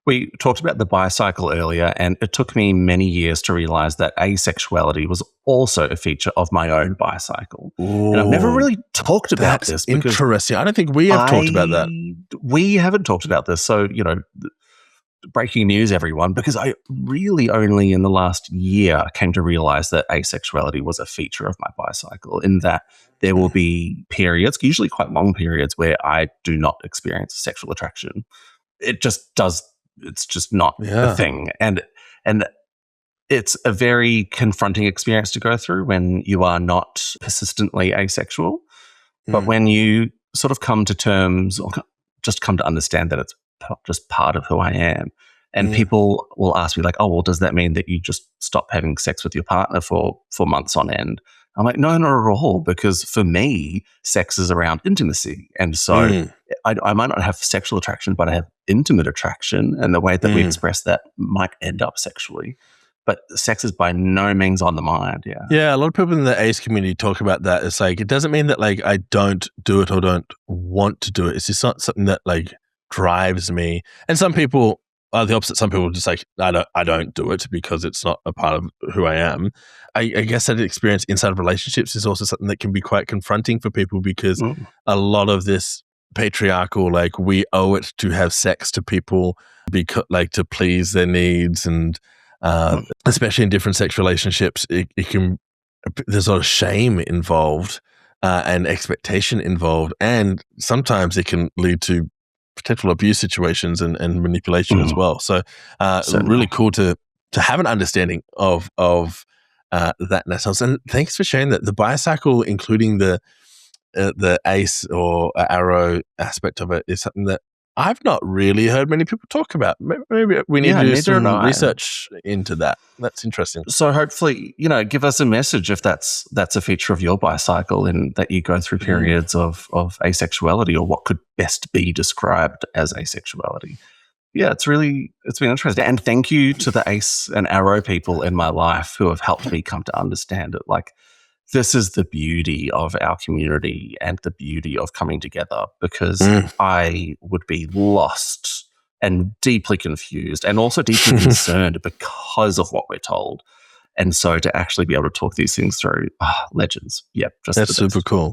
We talked about the bicycle earlier, and it took me many years to realize that asexuality was also a feature of my own bicycle. Ooh, and I've never really talked about this because interesting. I don't think we have talked about that. We haven't talked about this. So, breaking news, everyone, because I really only in the last year came to realize that asexuality was a feature of my bicycle, in that there will be periods, usually quite long periods, where I do not experience sexual attraction. It just does. It's just not a thing. And it's a very confronting experience to go through when you are not persistently asexual. But when you sort of come to terms or just come to understand that it's just part of who I am, and people will ask me like, oh, well, does that mean that you just stop having sex with your partner for months on end? I'm like, no, not at all, because for me, sex is around intimacy. And so I might not have sexual attraction, but I have intimate attraction, and the way that we express that might end up sexually. But sex is by no means on the mind, Yeah, a lot of people in the ace community talk about that. It's like, it doesn't mean that like I don't do it or don't want to do it. It's just not something that like drives me. And some people are the opposite. Some people are just like, I don't do it because it's not a part of who I am. I guess that experience inside of relationships is also something that can be quite confronting for people, because a lot of this patriarchal, like, we owe it to have sex to people because like to please their needs, and especially in different sex relationships, it can, there's a lot of shame involved and expectation involved, and sometimes it can lead to potential abuse situations and manipulation as well. So really cool to have an understanding of that in ourselves. And thanks for sharing that. The bicycle, including the ace or arrow aspect of it, is something that I've not really heard many people talk about. Maybe we need to do some research into that. That's interesting. So hopefully, give us a message if that's a feature of your bicycle, and that you go through periods of asexuality, or what could best be described as asexuality. Yeah, it's been interesting. And thank you to the ace and arrow people in my life who have helped me come to understand it. Like, this is the beauty of our community and the beauty of coming together, because I would be lost and deeply confused and also deeply concerned because of what we're told. And so to actually be able to talk these things through, legends. Yeah, that's super cool.